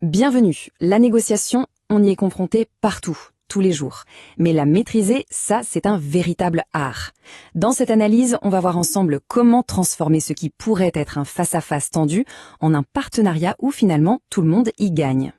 Bienvenue. La négociation, on y est confronté partout, tous les jours. Mais la maîtriser, ça, c'est un véritable art. Dans cette analyse, on va voir ensemble comment transformer ce qui pourrait être un face-à-face tendu en un partenariat où finalement tout le monde y gagne.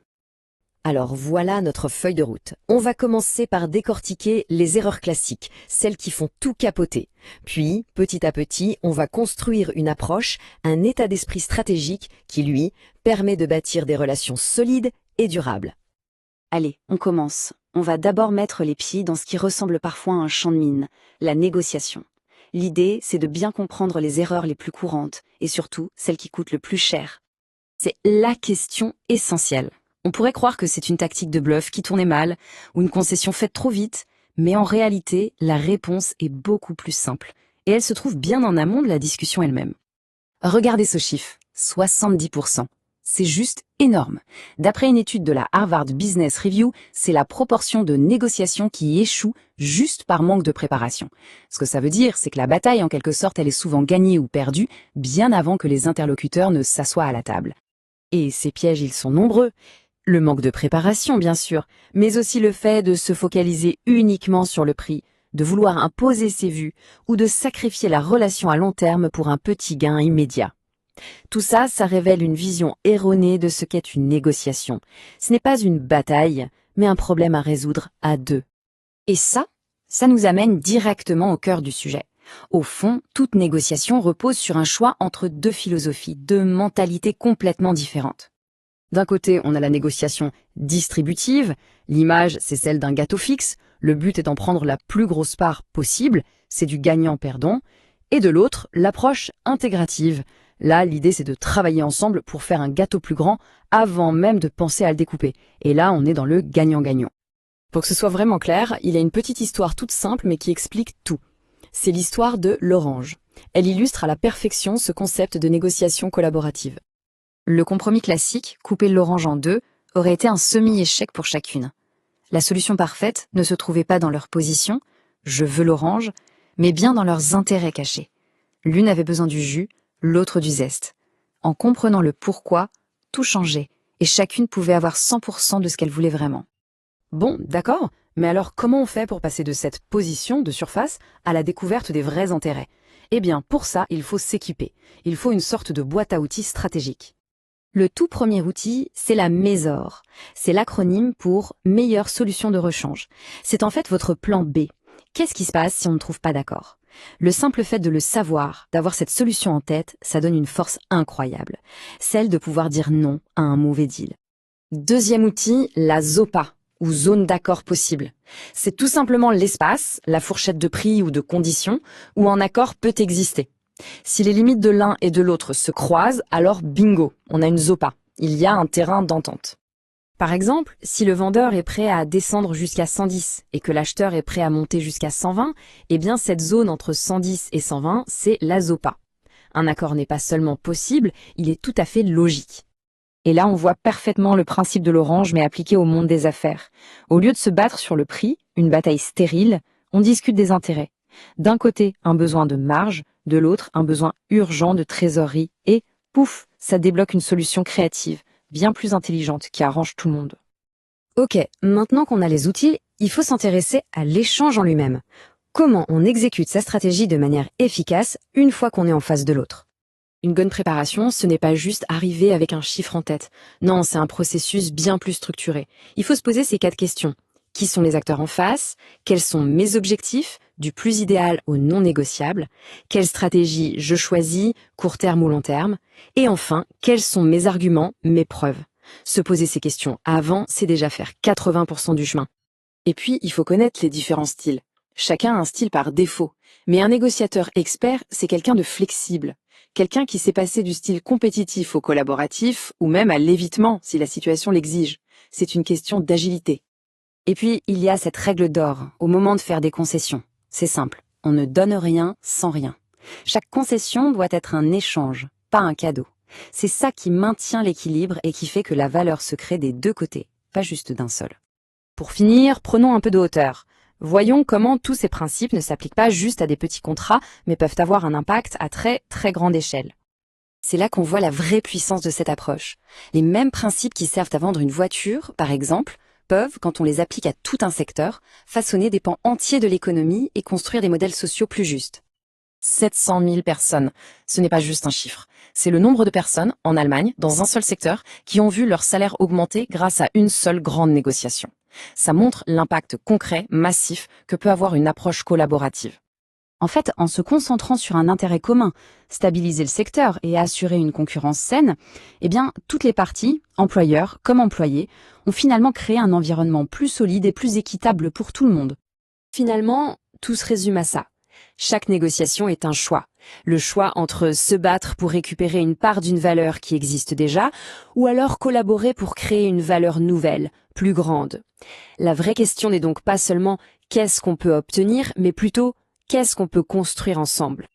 Alors voilà notre feuille de route. On va commencer par décortiquer les erreurs classiques, celles qui font tout capoter. Puis, petit à petit, on va construire une approche, un état d'esprit stratégique qui, lui, permet de bâtir des relations solides et durables. Allez, on commence. On va d'abord mettre les pieds dans ce qui ressemble parfois à un champ de mine, la négociation. L'idée, c'est de bien comprendre les erreurs les plus courantes et surtout celles qui coûtent le plus cher. C'est la question essentielle. On pourrait croire que c'est une tactique de bluff qui tournait mal ou une concession faite trop vite, mais en réalité, la réponse est beaucoup plus simple et elle se trouve bien en amont de la discussion elle-même. Regardez ce chiffre, 70%. C'est juste énorme. D'après une étude de la Harvard Business Review, c'est la proportion de négociations qui échouent juste par manque de préparation. Ce que ça veut dire, c'est que la bataille, en quelque sorte, elle est souvent gagnée ou perdue bien avant que les interlocuteurs ne s'assoient à la table. Et ces pièges, ils sont nombreux. Le manque de préparation, bien sûr, mais aussi le fait de se focaliser uniquement sur le prix, de vouloir imposer ses vues ou de sacrifier la relation à long terme pour un petit gain immédiat. Tout ça, ça révèle une vision erronée de ce qu'est une négociation. Ce n'est pas une bataille, mais un problème à résoudre à deux. Et ça nous amène directement au cœur du sujet. Au fond, toute négociation repose sur un choix entre deux philosophies, deux mentalités complètement différentes. D'un côté, on a la négociation distributive. L'image, c'est celle d'un gâteau fixe. Le but est d'en prendre la plus grosse part possible. C'est du gagnant-perdant. Et de l'autre, l'approche intégrative. Là, l'idée, c'est de travailler ensemble pour faire un gâteau plus grand avant même de penser à le découper. Et là, on est dans le gagnant-gagnant. Pour que ce soit vraiment clair, il y a une petite histoire toute simple mais qui explique tout. C'est l'histoire de l'orange. Elle illustre à la perfection ce concept de négociation collaborative. Le compromis classique, couper l'orange en deux, aurait été un semi-échec pour chacune. La solution parfaite ne se trouvait pas dans leur position, je veux l'orange, mais bien dans leurs intérêts cachés. L'une avait besoin du jus, l'autre du zeste. En comprenant le pourquoi, tout changeait, et chacune pouvait avoir 100% de ce qu'elle voulait vraiment. Bon, d'accord, mais alors comment on fait pour passer de cette position de surface à la découverte des vrais intérêts ? Eh bien, pour ça, il faut s'équiper. Il faut une sorte de boîte à outils stratégique. Le tout premier outil, c'est la MESOR. C'est l'acronyme pour Meilleure solution de rechange. C'est en fait votre plan B. Qu'est-ce qui se passe si on ne trouve pas d'accord ? Le simple fait de le savoir, d'avoir cette solution en tête, ça donne une force incroyable. Celle de pouvoir dire non à un mauvais deal. Deuxième outil, la ZOPA, ou zone d'accord possible. C'est tout simplement l'espace, la fourchette de prix ou de conditions, où un accord peut exister. Si les limites de l'un et de l'autre se croisent, alors bingo, on a une ZOPA. Il y a un terrain d'entente. Par exemple, si le vendeur est prêt à descendre jusqu'à 110 et que l'acheteur est prêt à monter jusqu'à 120, eh bien cette zone entre 110 et 120, c'est la ZOPA. Un accord n'est pas seulement possible, il est tout à fait logique. Et là, on voit parfaitement le principe de l'orange, mais appliqué au monde des affaires. Au lieu de se battre sur le prix, une bataille stérile, on discute des intérêts. D'un côté, un besoin de marge, de l'autre, un besoin urgent de trésorerie, et pouf, ça débloque une solution créative, bien plus intelligente, qui arrange tout le monde. Ok, maintenant qu'on a les outils, il faut s'intéresser à l'échange en lui-même. Comment on exécute sa stratégie de manière efficace une fois qu'on est en face de l'autre ? Une bonne préparation, ce n'est pas juste arriver avec un chiffre en tête. Non, c'est un processus bien plus structuré. Il faut se poser ces 4 questions. Qui sont les acteurs en face ? Quels sont mes objectifs, du plus idéal au non négociable ? Quelle stratégie je choisis, court terme ou long terme ? Et enfin, quels sont mes arguments, mes preuves ? Se poser ces questions avant, c'est déjà faire 80% du chemin. Et puis, il faut connaître les différents styles. Chacun a un style par défaut. Mais un négociateur expert, c'est quelqu'un de flexible. Quelqu'un qui sait passer du style compétitif au collaboratif, ou même à l'évitement, si la situation l'exige. C'est une question d'agilité. Et puis, il y a cette règle d'or, au moment de faire des concessions. C'est simple, on ne donne rien sans rien. Chaque concession doit être un échange, pas un cadeau. C'est ça qui maintient l'équilibre et qui fait que la valeur se crée des deux côtés, pas juste d'un seul. Pour finir, prenons un peu de hauteur. Voyons comment tous ces principes ne s'appliquent pas juste à des petits contrats, mais peuvent avoir un impact à très très grande échelle. C'est là qu'on voit la vraie puissance de cette approche. Les mêmes principes qui servent à vendre une voiture, par exemple, peuvent, quand on les applique à tout un secteur, façonner des pans entiers de l'économie et construire des modèles sociaux plus justes. 700 000 personnes, ce n'est pas juste un chiffre. C'est le nombre de personnes, en Allemagne, dans un seul secteur, qui ont vu leur salaire augmenter grâce à une seule grande négociation. Ça montre l'impact concret, massif, que peut avoir une approche collaborative. En fait, en se concentrant sur un intérêt commun, stabiliser le secteur et assurer une concurrence saine, eh bien, toutes les parties, employeurs comme employés, ont finalement créé un environnement plus solide et plus équitable pour tout le monde. Finalement, tout se résume à ça. Chaque négociation est un choix. Le choix entre se battre pour récupérer une part d'une valeur qui existe déjà, ou alors collaborer pour créer une valeur nouvelle, plus grande. La vraie question n'est donc pas seulement qu'est-ce qu'on peut obtenir, mais plutôt qu'est-ce qu'on peut construire ensemble.